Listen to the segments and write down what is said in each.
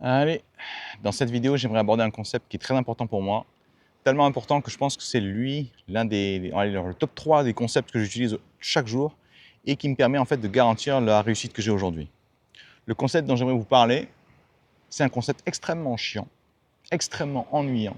Allez, dans cette vidéo, j'aimerais aborder un concept qui est très important pour moi. Tellement important que je pense que c'est lui, l'un allez, le top 3 des concepts que j'utilise chaque jour et qui me permet en fait de garantir la réussite que j'ai aujourd'hui. Le concept dont j'aimerais vous parler, c'est un concept extrêmement chiant, extrêmement ennuyant.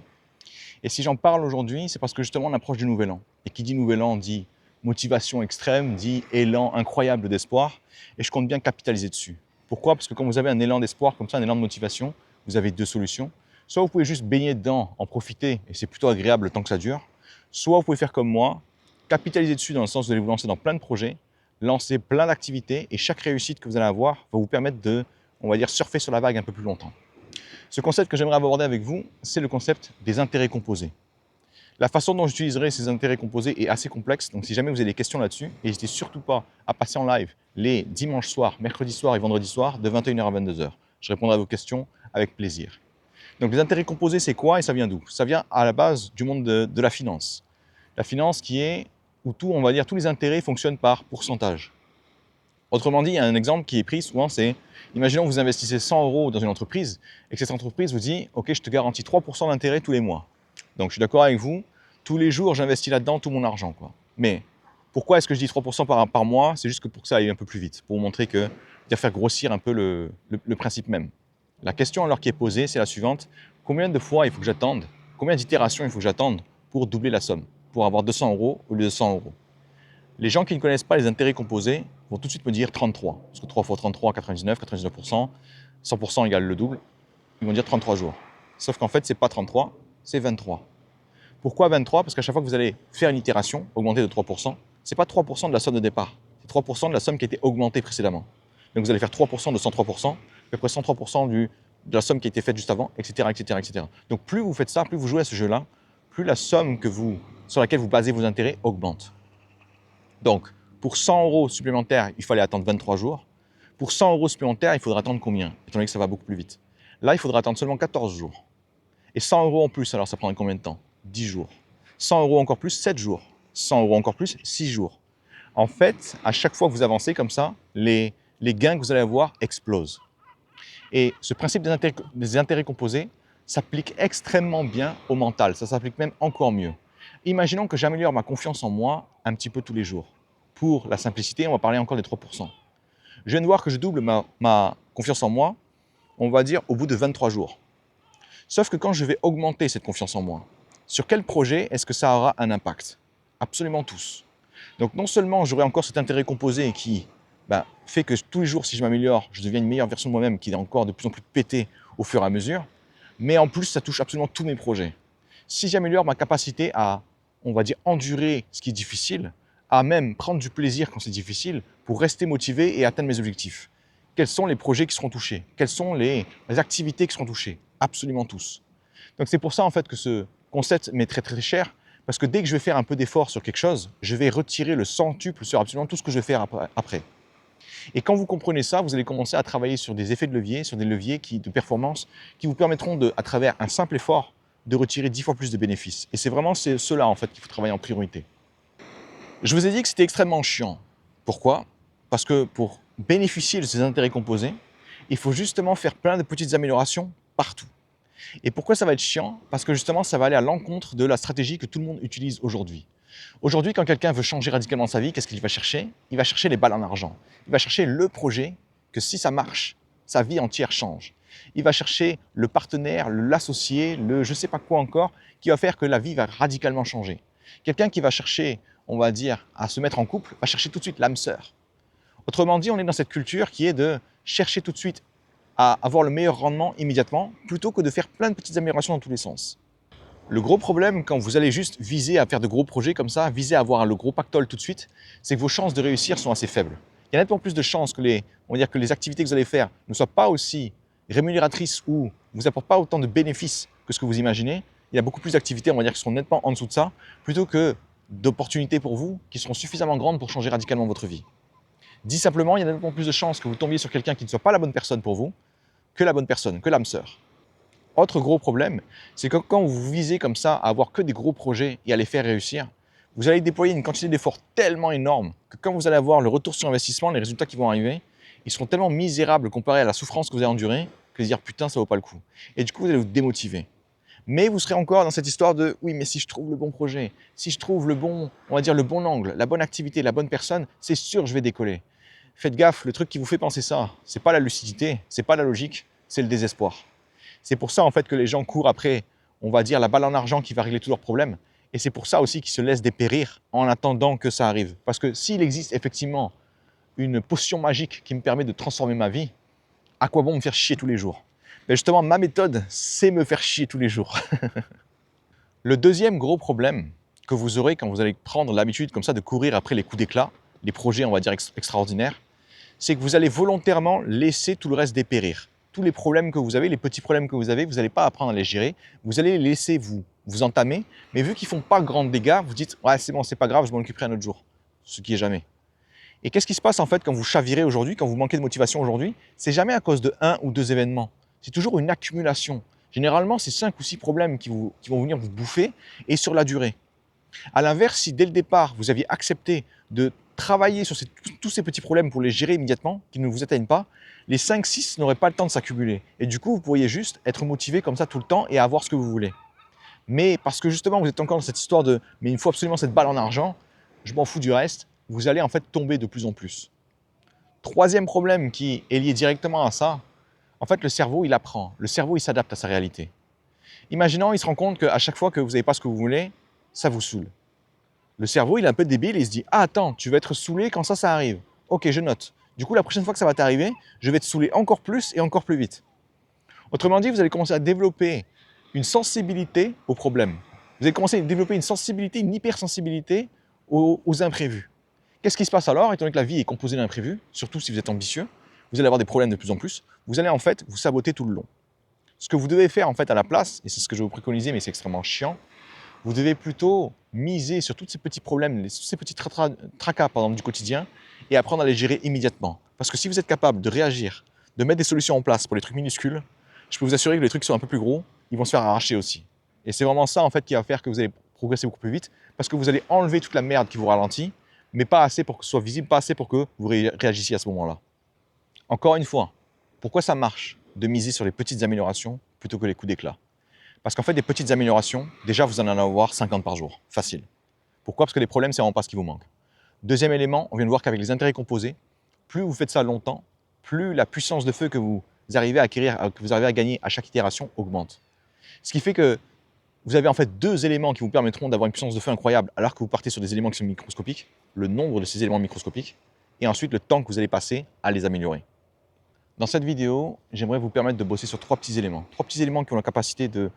Et si j'en parle aujourd'hui, c'est parce que justement on approche du nouvel an. Et qui dit nouvel an dit motivation extrême, dit élan incroyable d'espoir. Et je compte bien capitaliser dessus. Pourquoi? Parce que quand vous avez un élan d'espoir comme ça, un élan de motivation, vous avez deux solutions. Soit vous pouvez juste baigner dedans, en profiter, et c'est plutôt agréable le temps que ça dure. Soit vous pouvez faire comme moi, capitaliser dessus dans le sens où vous allez vous lancer dans plein de projets, lancer plein d'activités, et chaque réussite que vous allez avoir va vous permettre de, on va dire, surfer sur la vague un peu plus longtemps. Ce concept que j'aimerais aborder avec vous, c'est le concept des intérêts composés. La façon dont j'utiliserai ces intérêts composés est assez complexe, donc si jamais vous avez des questions là-dessus, n'hésitez surtout pas à passer en live les dimanches soirs, mercredi soir et vendredi soir de 21h à 22h. Je répondrai à vos questions avec plaisir. Donc les intérêts composés, c'est quoi et ça vient d'où? Ça vient à la base du monde de la finance. La finance qui est où tout, on va dire, tous les intérêts fonctionnent par pourcentage. Autrement dit, il y a un exemple qui est pris souvent, c'est, imaginons que vous investissez 100 € dans une entreprise et que cette entreprise vous dit, ok, je te garantis 3% d'intérêt tous les mois. Donc je suis d'accord avec vous, tous les jours j'investis là-dedans tout mon argent, quoi. Mais pourquoi est-ce que je dis 3% par mois? C'est juste que pour que ça aille un peu plus vite, pour vous montrer que, faire grossir un peu le principe même. La question alors qui est posée, c'est la suivante, combien de fois il faut que j'attende, combien d'itérations il faut que j'attende pour doubler la somme, pour avoir 200 € au lieu de 100 €? Les gens qui ne connaissent pas les intérêts composés vont tout de suite me dire 33. Parce que 3 fois 33, 99, 99%, 100% égale le double. Ils vont dire 33 jours. Sauf qu'en fait, ce n'est pas 33, c'est 23. Pourquoi 23? Parce qu'à chaque fois que vous allez faire une itération, augmenter de 3%, ce n'est pas 3% de la somme de départ. C'est 3% de la somme qui a été augmentée précédemment. Donc vous allez faire 3% de 103%, puis après 103% de la somme qui a été faite juste avant, etc., etc., etc. Donc plus vous faites ça, plus vous jouez à ce jeu-là, plus la somme sur laquelle vous basez vos intérêts augmente. Donc, pour 100 € supplémentaires, il fallait attendre 23 jours. Pour 100 € supplémentaires, il faudra attendre combien? Étant donné que ça va beaucoup plus vite. Là, il faudra attendre seulement 14 jours. Et 100 € en plus, alors ça prendra combien de temps? 10 jours. 100 € encore plus, 7 jours. 100 € encore plus, 6 jours. En fait, à chaque fois que vous avancez comme ça, les gains que vous allez avoir explosent. Et ce principe des intérêts composés s'applique extrêmement bien au mental. Ça s'applique même encore mieux. Imaginons que j'améliore ma confiance en moi un petit peu tous les jours. Pour la simplicité, on va parler encore des 3%. Je viens de voir que je double ma confiance en moi, on va dire au bout de 23 jours. Sauf que quand je vais augmenter cette confiance en moi, sur quel projet est-ce que ça aura un impact? Absolument tous. Donc non seulement j'aurai encore cet intérêt composé qui fait que tous les jours, si je m'améliore, je deviens une meilleure version de moi-même qui est encore de plus en plus pétée au fur et à mesure, mais en plus, ça touche absolument tous mes projets. Si j'améliore ma capacité à, on va dire, endurer ce qui est difficile, à même prendre du plaisir quand c'est difficile, pour rester motivé et atteindre mes objectifs, quels sont les projets qui seront touchés? Quelles sont les activités qui seront touchées? Absolument tous. Donc c'est pour ça en fait que ce concept m'est très très cher, parce que dès que je vais faire un peu d'effort sur quelque chose, je vais retirer le centuple sur absolument tout ce que je vais faire après. Et quand vous comprenez ça, vous allez commencer à travailler sur des effets de levier, sur des leviers de performance qui vous permettront, à travers un simple effort, de retirer 10 fois plus de bénéfices. Et c'est vraiment ceux-là en fait qu'il faut travailler en priorité. Je vous ai dit que c'était extrêmement chiant. Pourquoi? Parce que pour bénéficier de ces intérêts composés, il faut justement faire plein de petites améliorations partout. Et pourquoi ça va être chiant? Parce que justement, ça va aller à l'encontre de la stratégie que tout le monde utilise aujourd'hui. Aujourd'hui, quand quelqu'un veut changer radicalement sa vie, qu'est-ce qu'il va chercher? Il va chercher les balles en argent. Il va chercher le projet que si ça marche, sa vie entière change. Il va chercher le partenaire, l'associé, le je ne sais pas quoi encore, qui va faire que la vie va radicalement changer. Quelqu'un qui va chercher, on va dire, à se mettre en couple, va chercher tout de suite l'âme sœur. Autrement dit, on est dans cette culture qui est de chercher tout de suite à avoir le meilleur rendement immédiatement, plutôt que de faire plein de petites améliorations dans tous les sens. Le gros problème, quand vous allez juste viser à faire de gros projets comme ça, viser à avoir le gros pactole tout de suite, c'est que vos chances de réussir sont assez faibles. Il y a nettement plus de chances que les activités que vous allez faire ne soient pas aussi rémunératrices ou ne vous apportent pas autant de bénéfices que ce que vous imaginez. Il y a beaucoup plus d'activités, on va dire, qui sont nettement en dessous de ça, plutôt que d'opportunités pour vous qui seront suffisamment grandes pour changer radicalement votre vie. Dit simplement, il y a nettement plus de chances que vous tombiez sur quelqu'un qui ne soit pas la bonne personne pour vous, que la bonne personne, que l'âme sœur. Autre gros problème, c'est que quand vous visez comme ça à avoir que des gros projets et à les faire réussir, vous allez déployer une quantité d'efforts tellement énorme que quand vous allez avoir le retour sur investissement, les résultats qui vont arriver, ils seront tellement misérables comparés à la souffrance que vous avez endurée que de dire putain, ça vaut pas le coup. Et du coup, vous allez vous démotiver. Mais vous serez encore dans cette histoire de oui, mais si je trouve le bon projet, si je trouve le bon, on va dire le bon angle, la bonne activité, la bonne personne, c'est sûr je vais décoller. Faites gaffe, le truc qui vous fait penser ça, c'est pas la lucidité, c'est pas la logique, c'est le désespoir. C'est pour ça en fait que les gens courent après, on va dire la balle en argent qui va régler tous leurs problèmes. Et c'est pour ça aussi qu'ils se laissent dépérir en attendant que ça arrive. Parce que s'il existe effectivement une potion magique qui me permet de transformer ma vie, à quoi bon me faire chier tous les jours? Mais justement, ma méthode, c'est me faire chier tous les jours. Le deuxième gros problème que vous aurez quand vous allez prendre l'habitude comme ça de courir après les coups d'éclat, les projets, on va dire, extraordinaires, c'est que vous allez volontairement laisser tout le reste dépérir. Tous les problèmes que vous avez, les petits problèmes que vous avez, vous n'allez pas apprendre à les gérer, vous allez les laisser vous entamer, mais vu qu'ils ne font pas grand dégâts, vous dites « ouais, c'est bon, c'est pas grave, je m'en occuperai un autre jour », ce qui est jamais. Et qu'est-ce qui se passe en fait quand vous chavirez aujourd'hui, quand vous manquez de motivation aujourd'hui? C'est jamais à cause de un ou deux événements. C'est toujours une accumulation. Généralement, c'est 5 ou 6 problèmes qui vont venir vous bouffer et sur la durée. À l'inverse, si dès le départ, vous aviez accepté de travailler sur tous ces petits problèmes pour les gérer immédiatement, qu'ils ne vous atteignent pas, les 5-6 n'auraient pas le temps de s'accumuler. Et du coup, vous pourriez juste être motivé comme ça tout le temps et avoir ce que vous voulez. Mais parce que justement, vous êtes encore dans cette histoire de « mais il me faut absolument cette balle en argent, je m'en fous du reste », vous allez en fait tomber de plus en plus. Troisième problème qui est lié directement à ça, en fait, le cerveau, il apprend. Le cerveau, il s'adapte à sa réalité. Imaginons, il se rend compte qu'à chaque fois que vous n'avez pas ce que vous voulez, ça vous saoule. Le cerveau, il est un peu débile et il se dit « Ah, attends, tu vas être saoulé quand ça arrive. Ok, je note. Du coup, la prochaine fois que ça va t'arriver, je vais te saouler encore plus et encore plus vite. » Autrement dit, vous allez commencer à développer une sensibilité aux problèmes. Vous allez commencer à développer une sensibilité, une hypersensibilité aux imprévus. Qu'est-ce qui se passe alors? Étant donné que la vie est composée d'imprévus, surtout si vous êtes ambitieux, vous allez avoir des problèmes de plus en plus, vous allez en fait vous saboter tout le long. Ce que vous devez faire en fait à la place, et c'est ce que je vais vous préconiser, mais c'est extrêmement chiant, vous devez plutôt miser sur tous ces petits problèmes, tous ces petits tracas du quotidien et apprendre à les gérer immédiatement. Parce que si vous êtes capable de réagir, de mettre des solutions en place pour les trucs minuscules, je peux vous assurer que les trucs qui sont un peu plus gros, ils vont se faire arracher aussi. Et c'est vraiment ça en fait qui va faire que vous allez progresser beaucoup plus vite, parce que vous allez enlever toute la merde qui vous ralentit, mais pas assez pour que ce soit visible, pas assez pour que vous réagissiez à ce moment-là. Encore une fois, pourquoi ça marche de miser sur les petites améliorations plutôt que les coups d'éclat? Parce qu'en fait, des petites améliorations, déjà, vous en allez avoir 50 par jour, facile. Pourquoi? Parce que les problèmes, c'est vraiment pas ce qui vous manque. Deuxième élément, on vient de voir qu'avec les intérêts composés, plus vous faites ça longtemps, plus la puissance de feu que vous arrivez à acquérir, que vous arrivez à gagner à chaque itération augmente. Ce qui fait que vous avez en fait deux éléments qui vous permettront d'avoir une puissance de feu incroyable alors que vous partez sur des éléments qui sont microscopiques, le nombre de ces éléments microscopiques, et ensuite le temps que vous allez passer à les améliorer. Dans cette vidéo, j'aimerais vous permettre de bosser sur trois petits éléments qui ont la capacité de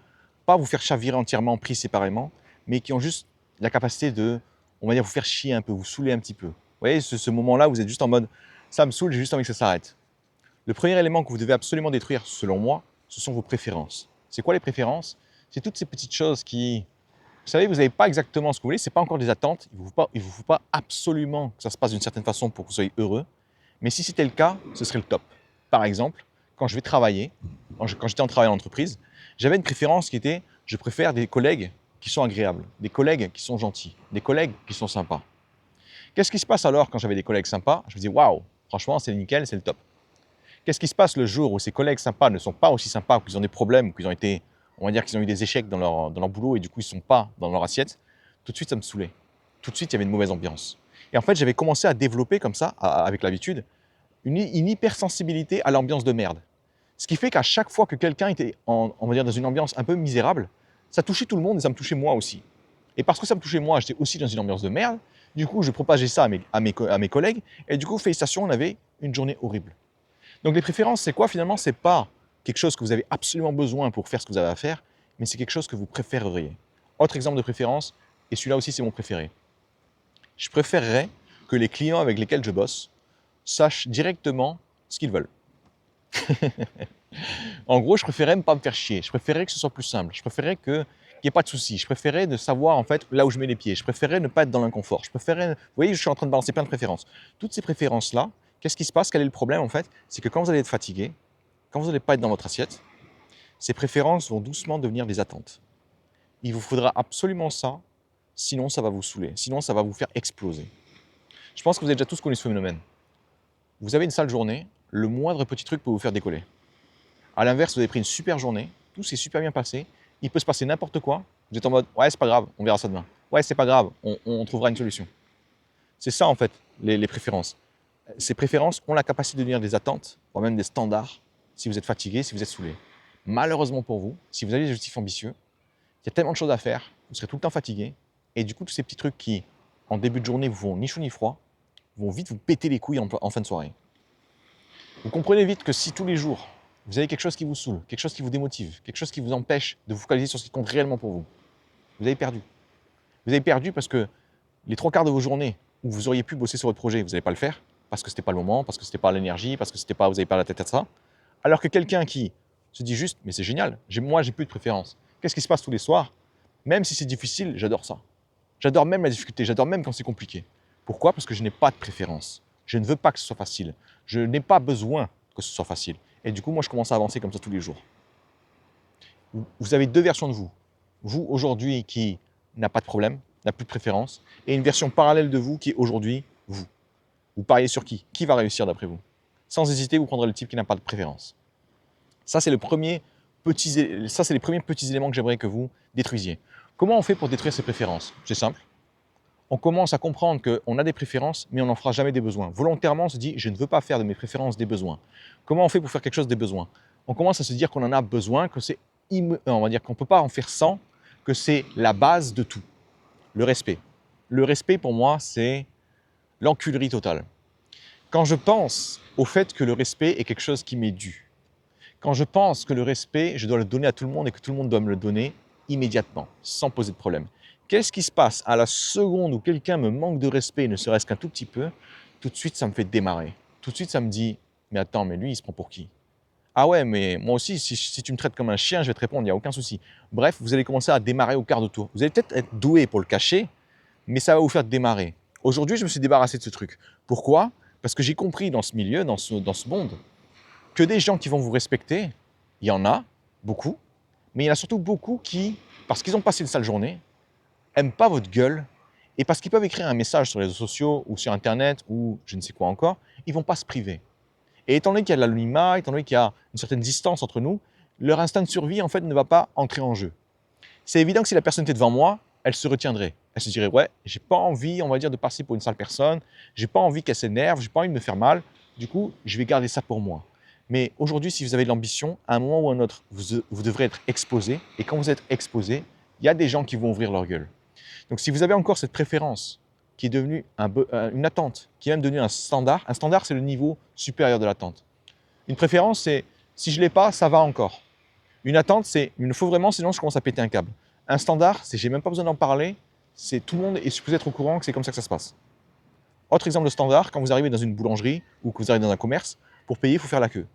pas vous faire chavirer entièrement pris séparément, mais qui ont juste la capacité de, on va dire, vous faire chier un peu, vous saouler un petit peu. Vous voyez, ce moment-là, vous êtes juste en mode, ça me saoule, j'ai juste envie que ça s'arrête. Le premier élément que vous devez absolument détruire, selon moi, ce sont vos préférences. C'est quoi les préférences? C'est toutes ces petites choses qui, vous savez, vous n'avez pas exactement ce que vous voulez, ce n'est pas encore des attentes, il ne vous faut pas absolument que ça se passe d'une certaine façon pour que vous soyez heureux, mais si c'était le cas, ce serait le top. Par exemple, quand je vais travailler, quand j'étais en travail en entreprise, j'avais une préférence qui était, je préfère des collègues qui sont agréables, des collègues qui sont gentils, des collègues qui sont sympas. Qu'est-ce qui se passe alors quand j'avais des collègues sympas? Je me dis, waouh, franchement, c'est nickel, c'est le top. Qu'est-ce qui se passe le jour où ces collègues sympas ne sont pas aussi sympas, ou qu'ils ont des problèmes, ou qu'ils ont été, on va dire qu'ils ont eu des échecs dans leur boulot et du coup ils ne sont pas dans leur assiette? Tout de suite, ça me saoulait. Tout de suite, il y avait une mauvaise ambiance. Et en fait, j'avais commencé à développer comme ça, avec l'habitude, une hypersensibilité à l'ambiance de merde. Ce qui fait qu'à chaque fois que quelqu'un était, on va dire, dans une ambiance un peu misérable, ça touchait tout le monde et ça me touchait moi aussi. Et parce que ça me touchait moi, j'étais aussi dans une ambiance de merde. Du coup, je propageais ça à mes collègues. Et du coup, félicitations, on avait une journée horrible. Donc les préférences, c'est quoi finalement? C'est pas quelque chose que vous avez absolument besoin pour faire ce que vous avez à faire, mais c'est quelque chose que vous préféreriez. Autre exemple de préférence, et celui-là aussi c'est mon préféré. Je préférerais que les clients avec lesquels je bosse sachent directement ce qu'ils veulent. En gros, je préférais ne pas me faire chier. Je préférais que ce soit plus simple. Je préférais qu'il n'y ait pas de soucis. Je préférais de savoir en fait là où je mets les pieds. Je préférais ne pas être dans l'inconfort. Je préférais, vous voyez, je suis en train de balancer plein de préférences. Toutes ces préférences-là, qu'est-ce qui se passe? Quel est le problème en fait? C'est que quand vous allez être fatigué, quand vous n'allez pas être dans votre assiette, ces préférences vont doucement devenir des attentes. Il vous faudra absolument ça, sinon ça va vous saouler, sinon ça va vous faire exploser. Je pense que vous avez déjà tous connu ce phénomène. Vous avez une sale journée, le moindre petit truc peut vous faire décoller. À l'inverse, vous avez pris une super journée, tout s'est super bien passé, il peut se passer n'importe quoi, vous êtes en mode « ouais, c'est pas grave, on verra ça demain. Ouais, c'est pas grave, on trouvera une solution. » C'est ça en fait, les préférences. Ces préférences ont la capacité de devenir des attentes, voire même des standards, si vous êtes fatigué, si vous êtes saoulé. Malheureusement pour vous, si vous avez des objectifs ambitieux, il y a tellement de choses à faire, vous serez tout le temps fatigué, et du coup, tous ces petits trucs qui, en début de journée, vous font ni chaud ni froid, vont vite vous péter les couilles en fin de soirée. Vous comprenez vite que si tous les jours, vous avez quelque chose qui vous saoule, quelque chose qui vous démotive, quelque chose qui vous empêche de vous focaliser sur ce qui compte réellement pour vous, vous avez perdu. Vous avez perdu parce que les 3/4 de vos journées où vous auriez pu bosser sur votre projet, vous n'allez pas le faire, parce que ce n'était pas le moment, parce que ce n'était pas l'énergie, parce que vous n'avez pas la tête à ça. Alors que quelqu'un qui se dit juste, mais c'est génial, moi j'ai plus de préférence. Qu'est-ce qui se passe tous les soirs? Même si c'est difficile, j'adore ça. J'adore même la difficulté, j'adore même quand c'est compliqué. Pourquoi? Parce que je n'ai pas de préférence. Je ne veux pas que ce soit facile. Je n'ai pas besoin que ce soit facile. Et du coup, moi, je commence à avancer comme ça tous les jours. Vous avez deux versions de vous. Vous, aujourd'hui, qui n'a pas de problème, n'a plus de préférence, et une version parallèle de vous qui est aujourd'hui vous. Vous pariez sur qui? Qui va réussir d'après vous? Sans hésiter, vous prendrez le type qui n'a pas de préférence. Ça, c'est les premiers petits éléments que j'aimerais que vous détruisiez. Comment on fait pour détruire ces préférences? C'est simple. On commence à comprendre qu'on a des préférences, mais on n'en fera jamais des besoins. Volontairement, on se dit, je ne veux pas faire de mes préférences des besoins. Comment on fait pour faire quelque chose des besoins? On commence à se dire qu'on en a besoin, que c'est on va dire qu'on ne peut pas en faire sans, que c'est la base de tout. Le respect. Le respect, pour moi, c'est l'enculerie totale. Quand je pense au fait que le respect est quelque chose qui m'est dû, quand je pense que le respect, je dois le donner à tout le monde et que tout le monde doit me le donner immédiatement, sans poser de problème. Qu'est-ce qui se passe à la seconde où quelqu'un me manque de respect, ne serait-ce qu'un tout petit peu? Tout de suite, ça me fait démarrer. Tout de suite, ça me dit, mais attends, mais lui, il se prend pour qui? Ah ouais, mais moi aussi, si tu me traites comme un chien, je vais te répondre, il n'y a aucun souci. Bref, vous allez commencer à démarrer au quart de tour. Vous allez peut-être être doué pour le cacher, mais ça va vous faire démarrer. Aujourd'hui, je me suis débarrassé de ce truc. Pourquoi? Parce que j'ai compris dans ce milieu, dans ce monde, que des gens qui vont vous respecter, il y en a beaucoup, mais il y en a surtout beaucoup qui, parce qu'ils ont passé une sale journée, n'aiment pas votre gueule, et parce qu'ils peuvent écrire un message sur les réseaux sociaux ou sur Internet ou je ne sais quoi encore, ils ne vont pas se priver. Et étant donné qu'il y a de l'anonymat, étant donné qu'il y a une certaine distance entre nous, leur instinct de survie en fait ne va pas entrer en jeu. C'est évident que si la personne était devant moi, elle se retiendrait. Elle se dirait ouais, j'ai pas envie, on va dire, de passer pour une sale personne, j'ai pas envie qu'elle s'énerve, j'ai pas envie de me faire mal, du coup, je vais garder ça pour moi. Mais aujourd'hui, si vous avez de l'ambition, à un moment ou à un autre, vous devrez être exposé, et quand vous êtes exposé, il y a des gens qui vont ouvrir leur gueule. Donc si vous avez encore cette préférence qui est devenue une attente, qui est même devenue un standard c'est le niveau supérieur de l'attente. Une préférence, c'est si je ne l'ai pas, ça va encore. Une attente, c'est il me faut vraiment, sinon je commence à péter un câble. Un standard, c'est j'ai même pas besoin d'en parler, c'est tout le monde est supposé être au courant que c'est comme ça que ça se passe. Autre exemple de standard, quand vous arrivez dans une boulangerie ou que vous arrivez dans un commerce, pour payer, il faut faire la queue.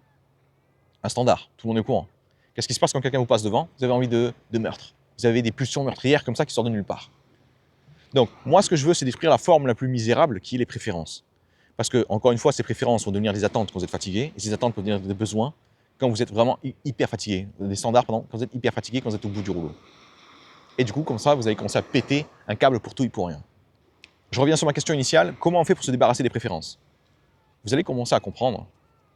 Un standard, tout le monde est au courant. Qu'est-ce qui se passe quand quelqu'un vous passe devant? Vous avez envie de meurtre. Vous avez des pulsions meurtrières comme ça qui sortent de nulle part. Donc, moi, ce que je veux, c'est détruire la forme la plus misérable qui est les préférences. Parce que, encore une fois, ces préférences vont devenir des attentes quand vous êtes fatigué, et ces attentes peuvent devenir des besoins quand vous êtes vraiment hyper fatigué. Des standards, pardon, quand vous êtes hyper fatigué, quand vous êtes au bout du rouleau. Et du coup, comme ça, vous allez commencer à péter un câble pour tout et pour rien. Je reviens sur ma question initiale, comment on fait pour se débarrasser des préférences? Vous allez commencer à comprendre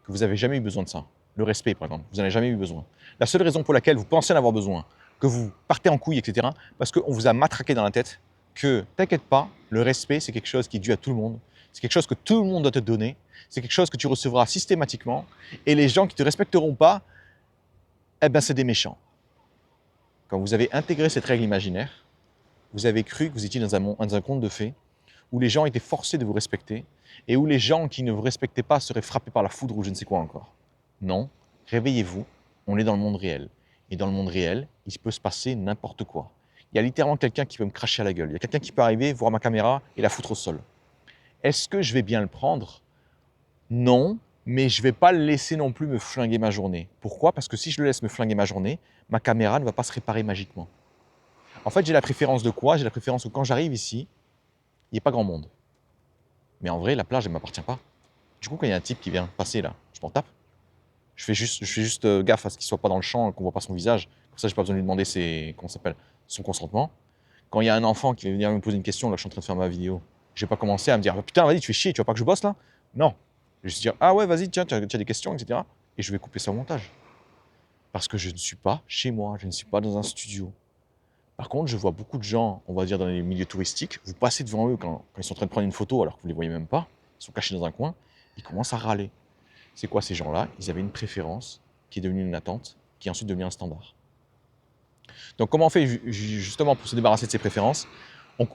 que vous n'avez jamais eu besoin de ça. Le respect, par exemple, vous n'en avez jamais eu besoin. La seule raison pour laquelle vous pensez en avoir besoin, que vous partez en couille, etc., parce qu'on vous a matraqué dans la tête que, t'inquiète pas, le respect, c'est quelque chose qui est dû à tout le monde. C'est quelque chose que tout le monde doit te donner. C'est quelque chose que tu recevras systématiquement. Et les gens qui ne te respecteront pas, eh ben, c'est des méchants. Quand vous avez intégré cette règle imaginaire, vous avez cru que vous étiez dans un conte de fées où les gens étaient forcés de vous respecter et où les gens qui ne vous respectaient pas seraient frappés par la foudre ou je ne sais quoi encore. Non, réveillez-vous, on est dans le monde réel. Et dans le monde réel, il peut se passer n'importe quoi. Il y a littéralement quelqu'un qui peut me cracher à la gueule. Il y a quelqu'un qui peut arriver, voir ma caméra et la foutre au sol. Est-ce que je vais bien le prendre? Non, mais je ne vais pas le laisser non plus me flinguer ma journée. Pourquoi? Parce que si je le laisse me flinguer ma journée, ma caméra ne va pas se réparer magiquement. En fait, j'ai la préférence de quoi? J'ai la préférence que quand j'arrive ici, il n'y a pas grand monde. Mais en vrai, la plage, elle ne m'appartient pas. Du coup, quand il y a un type qui vient passer là, je m'en tape. Je fais juste gaffe à ce qu'il ne soit pas dans le champ, qu'on ne voit pas son visage. Comme ça, je n'ai pas besoin de lui demander son consentement. Quand il y a un enfant qui va venir me poser une question, là, je suis en train de faire ma vidéo, je ne vais pas commencer à me dire ah, putain, vas-y, tu fais chier, tu vois pas que je bosse là? Non. Je vais juste dire ah ouais, vas-y, tiens, tu as des questions, etc. Et je vais couper ça au montage. parce que je ne suis pas chez moi, je ne suis pas dans un studio. Par contre, je vois beaucoup de gens, on va dire dans les milieux touristiques, vous passez devant eux quand ils sont en train de prendre une photo alors que vous ne les voyez même pas, ils sont cachés dans un coin, ils commencent à râler. C'est quoi ces gens-là? Ils avaient une préférence qui est devenue une attente, qui est ensuite devenue un standard. Donc comment on fait justement pour se débarrasser de ces préférences,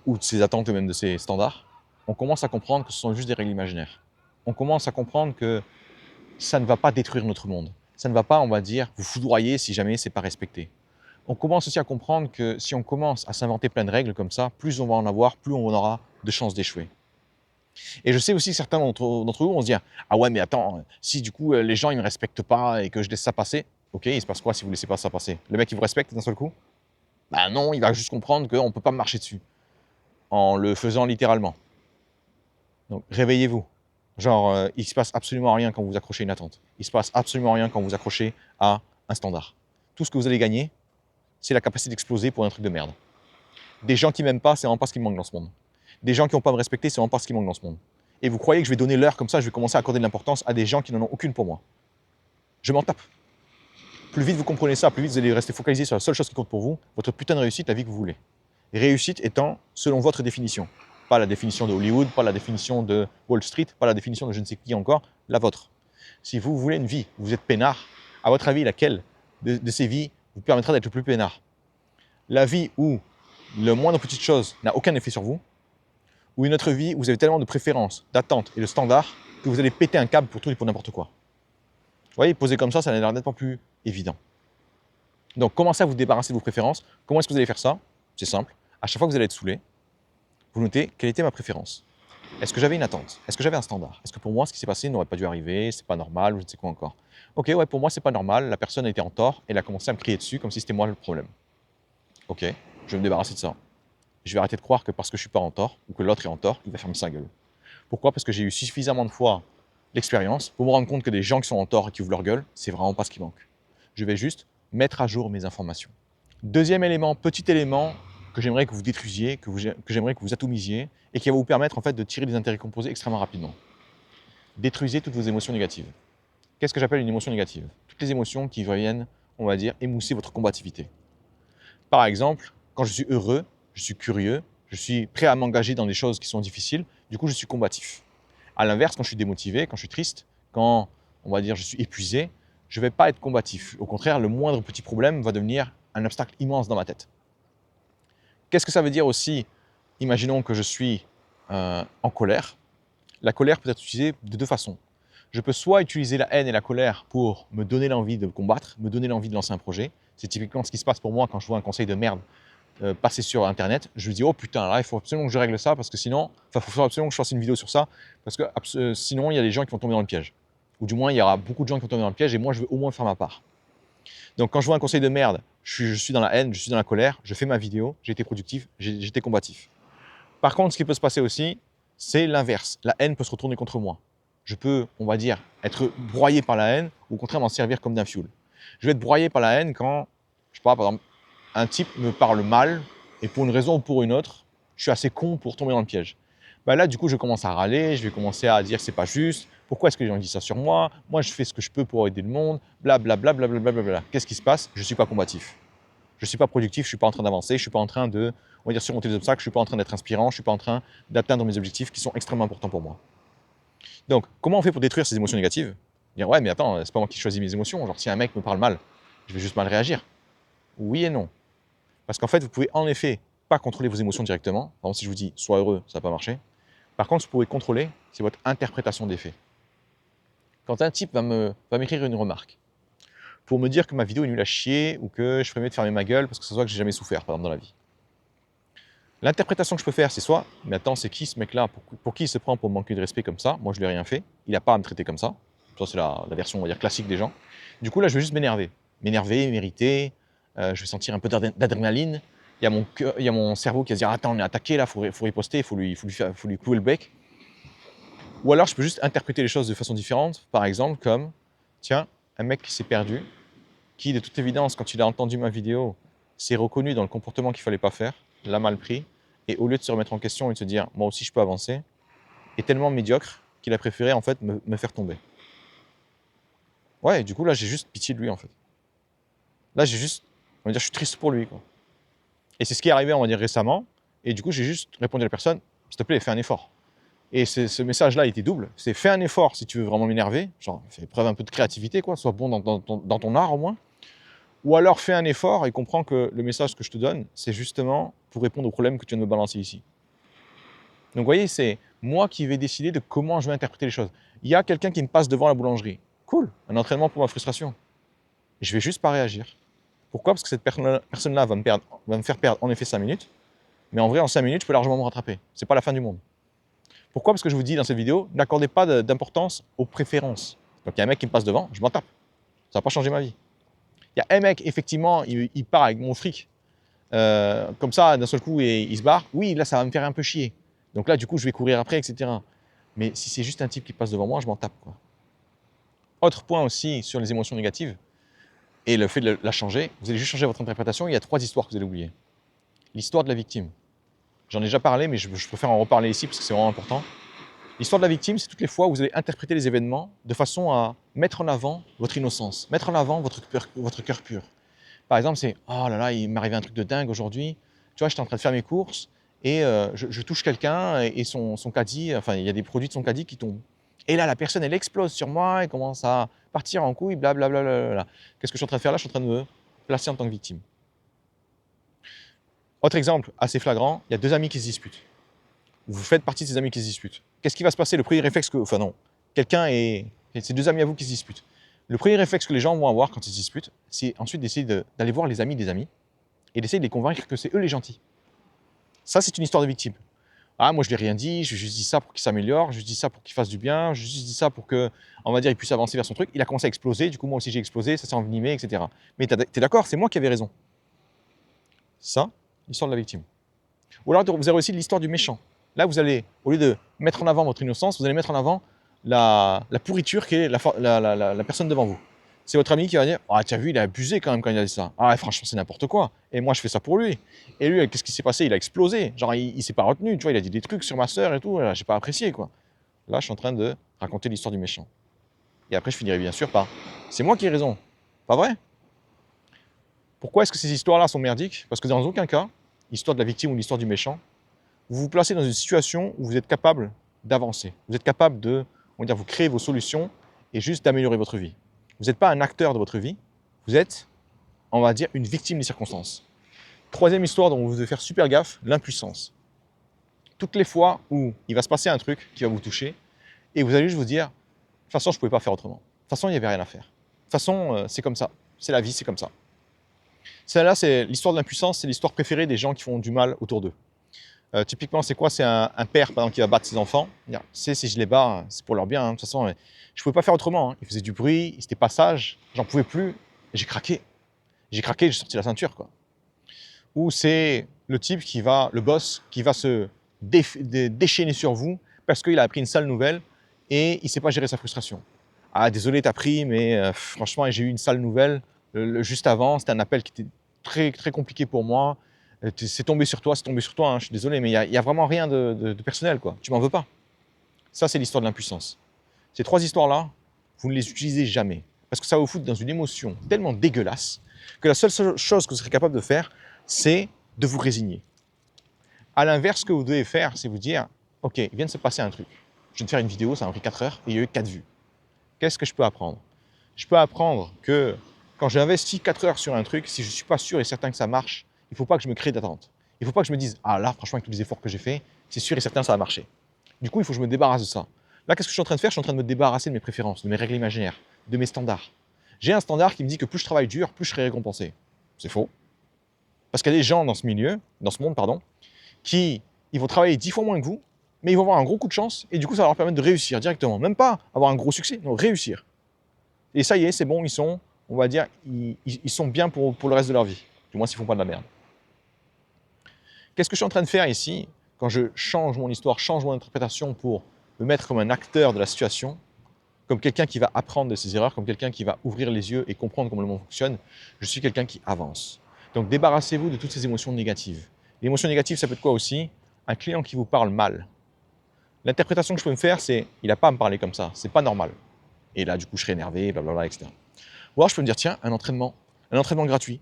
ou de ces attentes ou même de ces standards? On commence à comprendre que ce sont juste des règles imaginaires. On commence à comprendre que ça ne va pas détruire notre monde. Ça ne va pas, on va dire, vous foudroyer si jamais c'est pas respecté. On commence aussi à comprendre que si on commence à s'inventer plein de règles comme ça, plus on va en avoir, plus on aura de chances d'échouer. Et je sais aussi que certains d'entre vous vont se dire: «Ah ouais, mais attends, si du coup les gens ils me respectent pas et que je laisse ça passer», ok, il se passe quoi si vous laissez pas ça passer? Le mec il vous respecte d'un seul coup? Bah non, il va juste comprendre qu'on ne peut pas me marcher dessus, en le faisant littéralement. Donc réveillez-vous. Genre, il se passe absolument rien quand vous accrochez une attente. Il se passe absolument rien quand vous accrochez à un standard. Tout ce que vous allez gagner, c'est la capacité d'exploser pour un truc de merde. Des gens qui m'aiment pas, c'est vraiment pas ce qui me manque dans ce monde. Des gens qui n'ont pas à me respecter, c'est vraiment pas ce qui me manque dans ce monde. Et vous croyez que je vais donner l'heure comme ça, je vais commencer à accorder de l'importance à des gens qui n'en ont aucune pour moi. Je m'en tape. Plus vite vous comprenez ça, plus vite vous allez rester focalisé sur la seule chose qui compte pour vous, votre putain de réussite, la vie que vous voulez. Réussite étant selon votre définition. Pas la définition de Hollywood, pas la définition de Wall Street, pas la définition de je ne sais qui encore, la vôtre. Si vous voulez une vie où vous êtes peinard, à votre avis, laquelle de ces vies vous permettra d'être le plus peinard? La vie où le moindre petite chose n'a aucun effet sur vous, ou une autre vie où vous avez tellement de préférences, d'attentes et de standards que vous allez péter un câble pour tout et pour n'importe quoi. Vous voyez, posé comme ça n'a l'air nettement plus évident. Donc, commencez à vous débarrasser de vos préférences. Comment est-ce que vous allez faire ça? C'est simple. À chaque fois que vous allez être saoulé, vous notez quelle était ma préférence. Est-ce que j'avais une attente? Est-ce que j'avais un standard? Est-ce que pour moi, ce qui s'est passé n'aurait pas dû arriver? C'est pas normal ou je ne sais quoi encore? Ok, ouais, pour moi, c'est pas normal. La personne a été en tort et elle a commencé à me crier dessus comme si c'était moi le problème. Ok, je vais me débarrasser de ça. Je vais arrêter de croire que parce que je suis pas en tort ou que l'autre est en tort, il va fermer sa gueule. Pourquoi? Parce que j'ai eu suffisamment de fois l'expérience pour me rendre compte que des gens qui sont en tort et qui ouvrent leur gueule, c'est vraiment pas ce qui manque. Je vais juste mettre à jour mes informations. Deuxième élément, petit élément que j'aimerais que vous détruisiez, que j'aimerais que vous atomisiez et qui va vous permettre en fait de tirer des intérêts composés extrêmement rapidement. Détruisez toutes vos émotions négatives. Qu'est-ce que j'appelle une émotion négative? Toutes les émotions qui viennent, on va dire, émousser votre combativité. Par exemple, quand je suis heureux, je suis curieux, je suis prêt à m'engager dans des choses qui sont difficiles, du coup je suis combatif. À l'inverse, quand je suis démotivé, quand je suis triste, quand, on va dire, je suis épuisé, je ne vais pas être combatif. Au contraire, le moindre petit problème va devenir un obstacle immense dans ma tête. Qu'est-ce que ça veut dire aussi? Imaginons que je suis en colère. La colère peut être utilisée de deux façons. Je peux soit utiliser la haine et la colère pour me donner l'envie de combattre, me donner l'envie de lancer un projet. C'est typiquement ce qui se passe pour moi quand je vois un conseil de merde passer sur Internet. Je me dis, oh putain, là, il faut absolument que je règle ça parce que sinon, il faut absolument que je fasse une vidéo sur ça parce que sinon, il y a des gens qui vont tomber dans le piège. Ou du moins, il y aura beaucoup de gens qui vont tomber dans le piège et moi, je veux au moins faire ma part. Donc, quand je vois un conseil de merde, je suis dans la haine, je suis dans la colère, je fais ma vidéo, j'ai été productif, j'ai été combatif. Par contre, ce qui peut se passer aussi, c'est l'inverse. La haine peut se retourner contre moi. Je peux, on va dire, être broyé par la haine ou au contraire m'en servir comme d'un fioul. Je vais être broyé par la haine quand, je sais pas, par exemple, un type me parle mal et pour une raison ou pour une autre, je suis assez con pour tomber dans le piège. Bah là, du coup, je commence à râler, je vais commencer à dire que c'est pas juste, pourquoi est-ce que les gens disent ça sur moi, moi je fais ce que je peux pour aider le monde, blablabla, blablabla, blablabla. Qu'est-ce qui se passe? Je ne suis pas combatif. Je ne suis pas productif, je ne suis pas en train d'avancer, je ne suis pas en train de, on va dire, surmonter les obstacles, je ne suis pas en train d'être inspirant, je ne suis pas en train d'atteindre mes objectifs qui sont extrêmement importants pour moi. Donc, comment on fait pour détruire ces émotions négatives? Dire, ouais, mais attends, c'est pas moi qui choisis mes émotions. Genre, si un mec me parle mal, je vais juste mal réagir. Oui et non. Parce qu'en fait, vous pouvez en effet pas contrôler vos émotions directement. Par exemple, si je vous dis sois heureux, ça va pas marcher. Par contre, ce que vous pouvez contrôler, c'est votre interprétation des faits. Quand un type va m'écrire une remarque pour me dire que ma vidéo est nulle à chier ou que je ferais mieux de fermer ma gueule parce que ça se voit que j'ai jamais souffert, par exemple, dans la vie. L'interprétation que je peux faire, c'est soit, mais attends, c'est qui ce mec-là? Pour qui il se prend pour me manquer de respect comme ça? Moi, je lui ai rien fait. Il n'a pas à me traiter comme ça. Ça, c'est la version, on va dire, classique des gens. Du coup, là, je vais juste m'énerver. M'énerver, m'irriter. Je vais sentir un peu d'adrénaline. Il y a mon cerveau qui va se dire, attends, on est attaqué là, faut riposter, faut lui clouer le bec. Ou alors, je peux juste interpréter les choses de façon différente. Par exemple, comme, tiens, un mec qui s'est perdu, qui, de toute évidence, quand il a entendu ma vidéo, s'est reconnu dans le comportement qu'il fallait pas faire, l'a mal pris, et au lieu de se remettre en question et de se dire moi aussi je peux avancer, est tellement médiocre qu'il a préféré en fait me faire tomber. Ouais, et du coup là j'ai juste pitié de lui en fait. Là, j'ai juste, on va dire, je suis triste pour lui, quoi. Et c'est ce qui est arrivé, on va dire, récemment. Et du coup, j'ai juste répondu à la personne, s'il te plaît, fais un effort. Et ce message-là, il était double. C'est fais un effort si tu veux vraiment m'énerver. Genre, fais preuve un peu de créativité, quoi. Sois bon dans ton art, au moins. Ou alors, fais un effort et comprends que le message que je te donne, c'est justement pour répondre au problème que tu viens de me balancer ici. Donc, vous voyez, c'est moi qui vais décider de comment je vais interpréter les choses. Il y a quelqu'un qui me passe devant la boulangerie. Cool, un entraînement pour ma frustration. Je vais juste pas réagir. Pourquoi? Parce que cette personne-là va me faire perdre en effet 5 minutes. Mais en vrai, en 5 minutes, je peux largement me rattraper. C'est pas la fin du monde. Pourquoi? Parce que je vous dis dans cette vidéo, n'accordez pas d'importance aux préférences. Donc il y a un mec qui me passe devant, je m'en tape. Ça va pas changer ma vie. Il y a un mec, effectivement, il part avec mon fric, comme ça, d'un seul coup, et il se barre. Oui, là, ça va me faire un peu chier. Donc là, du coup, je vais courir après, etc. Mais si c'est juste un type qui passe devant moi, je m'en tape, quoi. Autre point aussi sur les émotions négatives et le fait de la changer, vous allez juste changer votre interprétation. Il y a 3 histoires que vous allez oublier. L'histoire de la victime. J'en ai déjà parlé, mais je préfère en reparler ici parce que c'est vraiment important. L'histoire de la victime, c'est toutes les fois où vous allez interpréter les événements de façon à mettre en avant votre innocence, mettre en avant votre cœur pur. Par exemple, c'est oh là là, il m'est arrivé un truc de dingue aujourd'hui. Tu vois, j'étais en train de faire mes courses et je touche quelqu'un et son caddie, enfin, il y a des produits de son caddie qui tombent. Et là, la personne, elle explose sur moi et commence à partir en couille, blablabla. Qu'est-ce que je suis en train de faire là? Je suis en train de me placer en tant que victime. Autre exemple assez flagrant, il y a 2 amis qui se disputent. Vous faites partie de ces amis qui se disputent. Qu'est-ce qui va se passer? Le premier réflexe que... Enfin non, c'est 2 amis à vous qui se disputent. Le premier réflexe que les gens vont avoir quand ils se disputent, c'est ensuite d'essayer d'aller voir les amis des amis et d'essayer de les convaincre que c'est eux les gentils. Ça, c'est une histoire de victime. Ah, moi, je lui ai rien dit, je lui ai juste dit ça pour qu'il s'améliore, je lui ai dit ça pour qu'il fasse du bien, je lui ai juste dit ça pour que, on va dire, il puisse avancer vers son truc. Il a commencé à exploser, du coup, moi aussi, j'ai explosé, ça s'est envenimé, etc. Mais t'es d'accord, c'est moi qui avais raison. Ça, l'histoire de la victime. Ou alors, vous avez aussi l'histoire du méchant. Là, vous allez, au lieu de mettre en avant votre innocence, vous allez mettre en avant la pourriture qui est la personne devant vous. C'est votre ami qui va dire « Ah, tu as vu, il a abusé quand même quand il a dit ça. Ah, franchement, c'est n'importe quoi. Et moi, je fais ça pour lui. » Et lui, qu'est-ce qui s'est passé? Il a explosé. Genre, il s'est pas retenu, tu vois, il a dit des trucs sur ma sœur et tout, j'ai pas apprécié, quoi. Là, je suis en train de raconter l'histoire du méchant. Et après, je finirai bien sûr par « C'est moi qui ai raison. » Pas vrai? Pourquoi est-ce que ces histoires-là sont merdiques? Parce que dans aucun cas, l'histoire de la victime ou l'histoire du méchant, vous vous placez dans une situation où vous êtes capable d'avancer. Vous êtes capable de, on va dire, vous créer vos solutions et juste d'améliorer votre vie. Vous n'êtes pas un acteur de votre vie, vous êtes, on va dire, une victime des circonstances. Troisième histoire dont vous devez faire super gaffe, l'impuissance. Toutes les fois où il va se passer un truc qui va vous toucher et vous allez juste vous dire, de toute façon, je ne pouvais pas faire autrement. De toute façon, il n'y avait rien à faire. De toute façon, c'est comme ça. C'est la vie, c'est comme ça. Celle-là, c'est l'histoire de l'impuissance, c'est l'histoire préférée des gens qui font du mal autour d'eux. Typiquement, c'est quoi? C'est un père, par exemple, qui va battre ses enfants. Tu sais, si je les bats, c'est pour leur bien. De toute façon, je ne pouvais pas faire autrement. Ils faisaient du bruit, ils n'étaient pas sages, j'en pouvais plus. J'ai craqué. J'ai craqué, j'ai sorti la ceinture, quoi. Ou c'est le type le boss, qui va se déchaîner sur vous parce qu'il a appris une sale nouvelle et il ne sait pas gérer sa frustration. Ah, désolé, t'as pris, mais franchement, j'ai eu une sale nouvelle juste avant. C'était un appel qui était très, très compliqué pour moi. C'est tombé sur toi, hein, je suis désolé, mais il y a vraiment rien de personnel, quoi. Tu m'en veux pas. Ça, c'est l'histoire de l'impuissance. Ces 3 histoires-là, vous ne les utilisez jamais. Parce que ça va vous foutre dans une émotion tellement dégueulasse que la seule chose que vous serez capable de faire, c'est de vous résigner. À l'inverse, ce que vous devez faire, c'est vous dire « Ok, il vient de se passer un truc. Je viens de faire une vidéo, ça m'a pris 4 heures et il y a eu 4 vues. Qu'est-ce que je peux apprendre? Je peux apprendre que quand j'ai investi 4 heures sur un truc, si je ne suis pas sûr et certain que ça marche, il ne faut pas que je me crée d'attente. Il ne faut pas que je me dise « Ah là, franchement, avec tous les efforts que j'ai faits, c'est sûr et certain que ça va marcher. » Du coup, il faut que je me débarrasse de ça. Là, qu'est-ce que je suis en train de faire? Je suis en train de me débarrasser de mes préférences, de mes règles imaginaires, de mes standards. J'ai un standard qui me dit que plus je travaille dur, plus je serai récompensé. C'est faux. Parce qu'il y a des gens dans ce monde, qui ils vont travailler 10 fois moins que vous, mais ils vont avoir un gros coup de chance, et du coup, ça va leur permettre de réussir directement. Même pas avoir un gros succès, non, réussir. Et ça y est, c'est bon, ils sont, on va dire, ils sont bien pour le reste de leur vie. Du moins, s'ils font pas de la merde. Qu'est-ce que je suis en train de faire ici, quand je change mon histoire, change mon interprétation pour me mettre comme un acteur de la situation, comme quelqu'un qui va apprendre de ses erreurs, comme quelqu'un qui va ouvrir les yeux et comprendre comment le monde fonctionne, je suis quelqu'un qui avance. Donc débarrassez-vous de toutes ces émotions négatives. L'émotion négative, ça peut être quoi aussi? Un client qui vous parle mal. L'interprétation que je peux me faire, c'est il n'a pas à me parler comme ça, c'est pas normal. Et là, du coup, je serai énervé, blablabla, etc. Ou alors, je peux me dire tiens, un entraînement. un entraînement gratuit.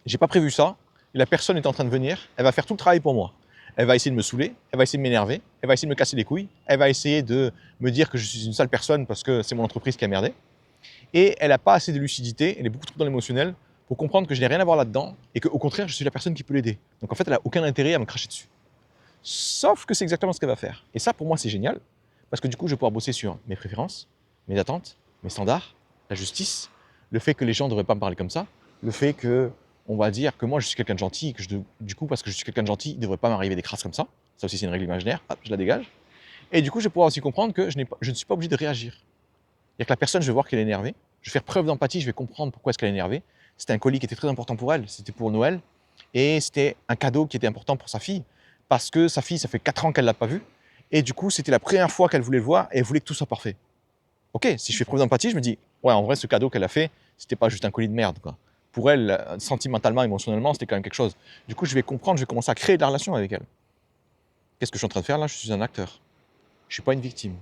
J'ai pas prévu ça, et la personne est en train de venir, elle va faire tout le travail pour moi. Elle va essayer de me saouler, elle va essayer de m'énerver, elle va essayer de me casser les couilles, elle va essayer de me dire que je suis une sale personne parce que c'est mon entreprise qui a merdé. Et elle n'a pas assez de lucidité, elle est beaucoup trop dans l'émotionnel pour comprendre que je n'ai rien à voir là-dedans et qu'au contraire, je suis la personne qui peut l'aider. Donc en fait, elle n'a aucun intérêt à me cracher dessus. Sauf que c'est exactement ce qu'elle va faire. Et ça, pour moi, c'est génial parce que du coup, je vais pouvoir bosser sur mes préférences, mes attentes, mes standards, la justice, le fait que les gens ne devraient pas me parler comme ça, le fait que, on va dire que moi, je suis quelqu'un de gentil et que du coup, parce que je suis quelqu'un de gentil, il ne devrait pas m'arriver des crasses comme ça. Ça aussi, c'est une règle imaginaire. Hop, je la dégage. Et du coup, je vais pouvoir aussi comprendre que je ne suis pas obligé de réagir. C'est-à-dire que la personne, je vais voir qu'elle est énervée, je vais faire preuve d'empathie, je vais comprendre pourquoi est-ce qu'elle est énervée. C'était un colis qui était très important pour elle, c'était pour Noël, et c'était un cadeau qui était important pour sa fille, parce que sa fille, ça fait 4 ans qu'elle ne l'a pas vu, et du coup, c'était la première fois qu'elle voulait le voir, et elle voulait que tout soit parfait. Ok, si je fais preuve d'empathie, je me dis, ouais, en vrai, ce cadeau qu'elle a fait, c'était pas juste un colis de merde, quoi. Pour elle, sentimentalement, émotionnellement, c'était quand même quelque chose. Du coup, je vais comprendre, je vais commencer à créer de la relation avec elle. Qu'est-ce que je suis en train de faire là? Je suis un acteur. Je suis pas une victime.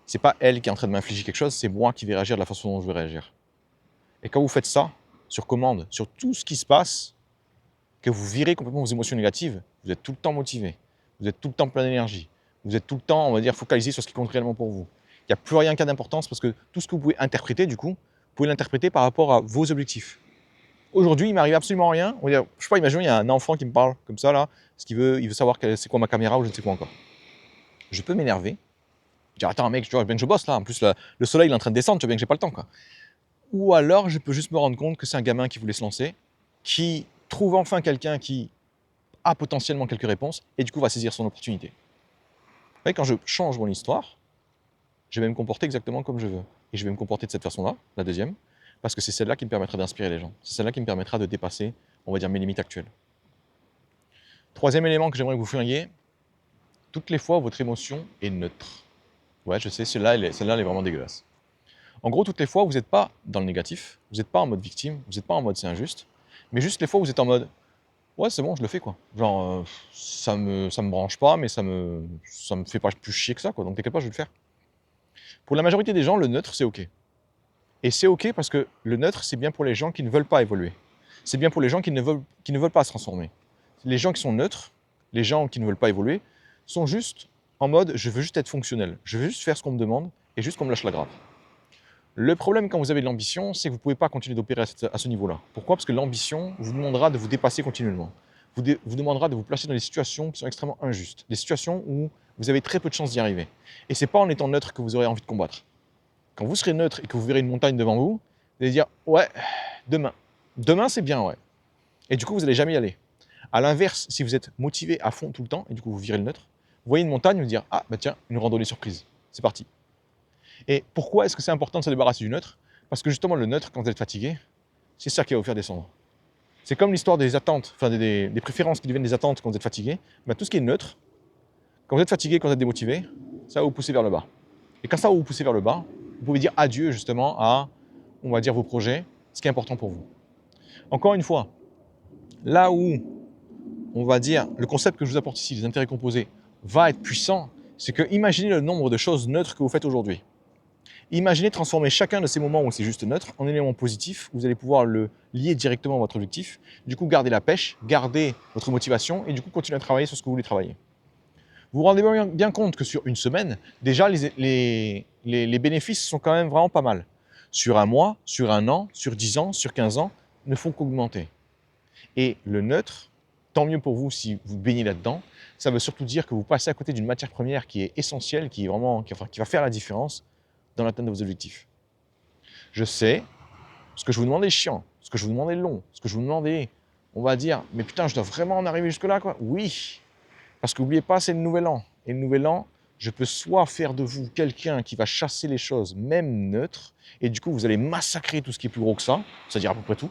C'est pas elle qui est en train de m'infliger quelque chose, c'est moi qui vais réagir de la façon dont je veux réagir. Et quand vous faites ça, sur commande, sur tout ce qui se passe, que vous virez complètement vos émotions négatives, vous êtes tout le temps motivé, vous êtes tout le temps plein d'énergie, vous êtes tout le temps, on va dire, focalisé sur ce qui compte réellement pour vous. Il n'y a plus rien qui a d'importance parce que tout ce que vous pouvez interpréter, du coup, vous pouvez l'interpréter par rapport à vos objectifs. Aujourd'hui, il m'arrive absolument rien. On va dire, je sais pas, imaginons, il y a un enfant qui me parle comme ça, là, parce il veut savoir c'est quoi ma caméra ou je ne sais quoi encore. Je peux m'énerver, dire, attends, mec, tu vois bien que je bosse là, en plus, le soleil il est en train de descendre, tu vois bien que j'ai pas le temps, quoi. Ou alors, je peux juste me rendre compte que c'est un gamin qui voulait se lancer, qui trouve enfin quelqu'un qui a potentiellement quelques réponses, et du coup va saisir son opportunité. Vous voyez, quand je change mon histoire, je vais me comporter exactement comme je veux. Et je vais me comporter de cette façon-là, la deuxième, parce que c'est celle-là qui me permettra d'inspirer les gens. C'est celle-là qui me permettra de dépasser, on va dire, mes limites actuelles. Troisième élément que j'aimerais que vous feriez, toutes les fois votre émotion est neutre. Ouais, je sais, celle-là, elle est vraiment dégueulasse. En gros, toutes les fois, vous n'êtes pas dans le négatif, vous n'êtes pas en mode victime, vous n'êtes pas en mode c'est injuste, mais juste les fois où vous êtes en mode ouais, c'est bon, je le fais quoi. Genre, ça me branche pas, mais ça me fait pas plus chier que ça quoi. Donc t'inquiète pas, je vais le faire. Pour la majorité des gens, le neutre, c'est OK. Et c'est OK parce que le neutre, c'est bien pour les gens qui ne veulent pas évoluer. C'est bien pour les gens qui ne veulent pas se transformer. Les gens qui sont neutres, les gens qui ne veulent pas évoluer, sont juste en mode je veux juste être fonctionnel. Je veux juste faire ce qu'on me demande et juste qu'on me lâche la grappe. Le problème quand vous avez de l'ambition, c'est que vous ne pouvez pas continuer d'opérer à ce niveau-là. Pourquoi? Parce que l'ambition vous demandera de vous dépasser continuellement. Vous demandera de vous placer dans des situations qui sont extrêmement injustes, des situations où vous avez très peu de chances d'y arriver. Et ce n'est pas en étant neutre que vous aurez envie de combattre. Quand vous serez neutre et que vous verrez une montagne devant vous, vous allez dire ouais, demain. Demain c'est bien, ouais. Et du coup, vous n'allez jamais y aller. À l'inverse, si vous êtes motivé à fond tout le temps, et du coup vous virez le neutre, vous voyez une montagne, vous dire ah bah tiens, une randonnée surprise, c'est parti. Et pourquoi est-ce que c'est important de se débarrasser du neutre? Parce que justement, le neutre, quand vous êtes fatigué, c'est ça qui va vous faire descendre. C'est comme l'histoire des attentes, enfin des préférences qui deviennent des attentes quand vous êtes fatigué. Ben, tout ce qui est neutre, quand vous êtes fatigué, quand vous êtes démotivé, ça va vous pousser vers le bas. Et quand ça va vous pousser vers le bas, vous pouvez dire adieu justement à, on va dire, vos projets, ce qui est important pour vous. Encore une fois, là où, on va dire, le concept que je vous apporte ici, les intérêts composés, va être puissant, c'est que imaginez le nombre de choses neutres que vous faites aujourd'hui. Imaginez transformer chacun de ces moments où c'est juste neutre en élément positif. Vous allez pouvoir le lier directement à votre objectif. Du coup, garder la pêche, garder votre motivation et du coup, continuer à travailler sur ce que vous voulez travailler. Vous vous rendez bien compte que sur une semaine, déjà, les bénéfices sont quand même vraiment pas mal. Sur un mois, sur un an, sur 10 ans, sur 15 ans, ne font qu'augmenter. Et le neutre, tant mieux pour vous si vous baignez là-dedans, ça veut surtout dire que vous passez à côté d'une matière première qui est essentielle, qui va faire la différence dans l'atteinte de vos objectifs. Je sais, ce que je vous demande est chiant, ce que je vous demande est long, ce que je vous demande est, on va dire, mais putain, je dois vraiment en arriver jusque-là, quoi. Oui, parce qu'oubliez pas, c'est le nouvel an. Et le nouvel an, je peux soit faire de vous quelqu'un qui va chasser les choses, même neutres, et du coup, vous allez massacrer tout ce qui est plus gros que ça, c'est-à-dire à peu près tout,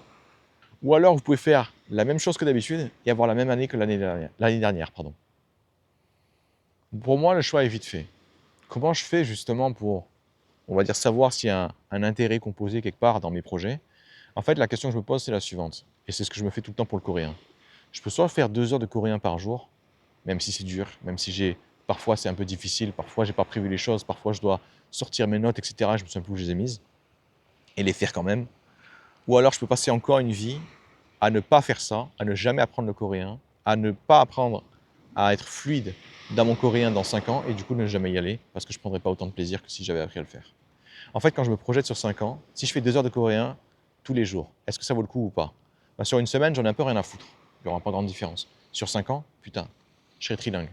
ou alors vous pouvez faire la même chose que d'habitude et avoir la même année que l'année dernière. Pour moi, le choix est vite fait. Comment je fais justement pour, on va dire, savoir s'il y a un intérêt composé quelque part dans mes projets? En fait, la question que je me pose, c'est la suivante. Et c'est ce que je me fais tout le temps pour le coréen. Je peux soit faire 2 heures de coréen par jour, même si c'est dur, même si parfois c'est un peu difficile, parfois j'ai pas prévu les choses, parfois je dois sortir mes notes, etc. Je me souviens plus où je les ai mises, et les faire quand même. Ou alors je peux passer encore une vie à ne pas faire ça, à ne jamais apprendre le coréen, à ne pas apprendre à être fluide dans mon coréen dans 5 ans et du coup ne jamais y aller parce que je ne prendrais pas autant de plaisir que si j'avais appris à le faire. En fait, quand je me projette sur 5 ans, si je fais 2 heures de coréen tous les jours, est-ce que ça vaut le coup ou pas? Ben, sur une semaine, j'en ai un peu rien à foutre. Il n'y aura pas grande différence. Sur 5 ans, putain, je serai trilingue.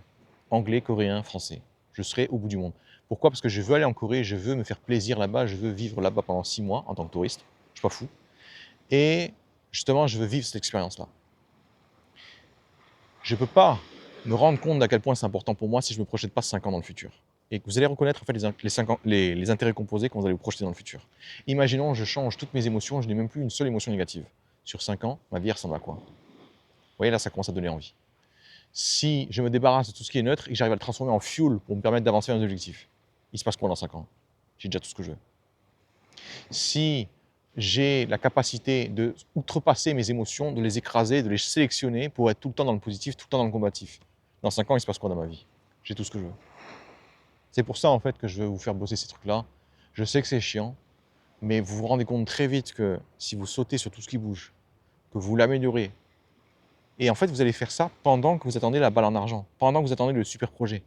Anglais, coréen, français. Je serai au bout du monde. Pourquoi? Parce que je veux aller en Corée, je veux me faire plaisir là-bas, je veux vivre là-bas pendant 6 mois en tant que touriste. Je suis pas fou. Et justement, je veux vivre cette expérience-là. Je ne peux pas me rendre compte d'à quel point c'est important pour moi si je ne me projette pas 5 ans dans le futur. Et que vous allez reconnaître en fait les intérêts composés quand vous allez vous projeter dans le futur. Imaginons, je change toutes mes émotions, je n'ai même plus une seule émotion négative. Sur 5 ans, ma vie ressemble à quoi? Vous voyez, là, ça commence à donner envie. Si je me débarrasse de tout ce qui est neutre et que j'arrive à le transformer en fuel pour me permettre d'avancer vers mes objectifs, il se passe quoi dans 5 ans? J'ai déjà tout ce que je veux. Si j'ai la capacité de outrepasser mes émotions, de les écraser, de les sélectionner pour être tout le temps dans le positif, tout le temps dans le combatif. Dans 5 ans, il se passe quoi dans ma vie? J'ai tout ce que je veux. C'est pour ça en fait que je veux vous faire bosser ces trucs-là. Je sais que c'est chiant, mais vous vous rendez compte très vite que si vous sautez sur tout ce qui bouge, que vous l'améliorez, et en fait vous allez faire ça pendant que vous attendez la balle en argent, pendant que vous attendez le super projet.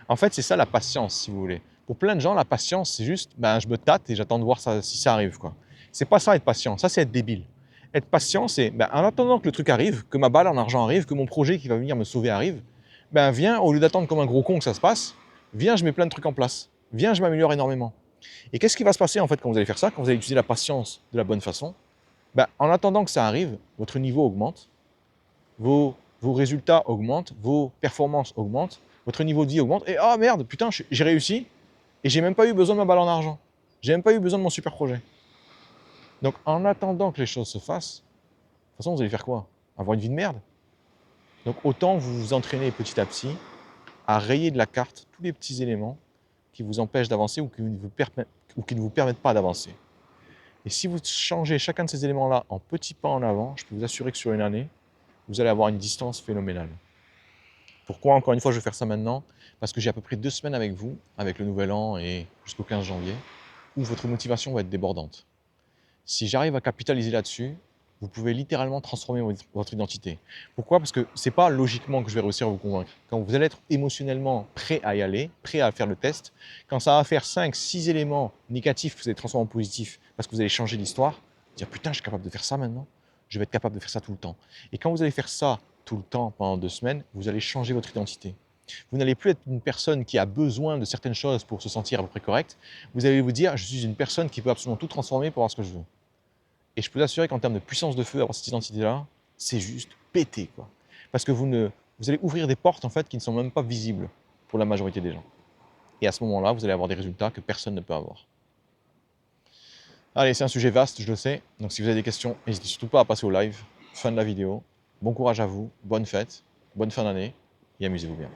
En fait, c'est ça la patience, si vous voulez. Pour plein de gens, la patience, c'est juste, ben, je me tâte et j'attends de voir ça, si ça arrive, quoi. C'est pas ça être patient, ça c'est être débile. Être patient, c'est, ben, en attendant que le truc arrive, que ma balle en argent arrive, que mon projet qui va venir me sauver arrive, ben viens, au lieu d'attendre comme un gros con que ça se passe, viens, je mets plein de trucs en place. Viens, je m'améliore énormément. Et qu'est-ce qui va se passer en fait quand vous allez faire ça, quand vous allez utiliser la patience de la bonne façon? Ben, en attendant que ça arrive, votre niveau augmente, vos résultats augmentent, vos performances augmentent, votre niveau de vie augmente, et ah merde, putain, j'ai réussi, et j'ai même pas eu besoin de ma balle en argent. J'ai même pas eu besoin de mon super projet. Donc en attendant que les choses se fassent, de toute façon, vous allez faire quoi? Avoir une vie de merde? Donc autant vous vous entraînez petit à petit à rayer de la carte tous les petits éléments qui vous empêchent d'avancer ou qui ne vous permettent pas d'avancer. Et si vous changez chacun de ces éléments-là en petits pas en avant, je peux vous assurer que sur une année, vous allez avoir une distance phénoménale. Pourquoi, encore une fois, je vais faire ça maintenant? Parce que j'ai à peu près 2 semaines avec vous, avec le nouvel an et jusqu'au 15 janvier, où votre motivation va être débordante. Si j'arrive à capitaliser là-dessus, vous pouvez littéralement transformer votre identité. Pourquoi? Parce que c'est pas logiquement que je vais réussir à vous convaincre. Quand vous allez être émotionnellement prêt à y aller, prêt à faire le test, quand ça va faire 5, 6 éléments négatifs que vous allez transformer en positifs, parce que vous allez changer l'histoire, dire putain, je suis capable de faire ça maintenant, je vais être capable de faire ça tout le temps. Et quand vous allez faire ça tout le temps pendant 2 semaines, vous allez changer votre identité. Vous n'allez plus être une personne qui a besoin de certaines choses pour se sentir à peu près correcte. Vous allez vous dire, je suis une personne qui peut absolument tout transformer pour avoir ce que je veux. Et je peux vous assurer qu'en termes de puissance de feu, avoir cette identité-là, c'est juste pété, quoi. Parce que vous allez ouvrir des portes, en fait, qui ne sont même pas visibles pour la majorité des gens. Et à ce moment-là, vous allez avoir des résultats que personne ne peut avoir. Allez, c'est un sujet vaste, je le sais. Donc si vous avez des questions, n'hésitez surtout pas à passer au live. Fin de la vidéo. Bon courage à vous, bonne fête, bonne fin d'année et amusez-vous bien.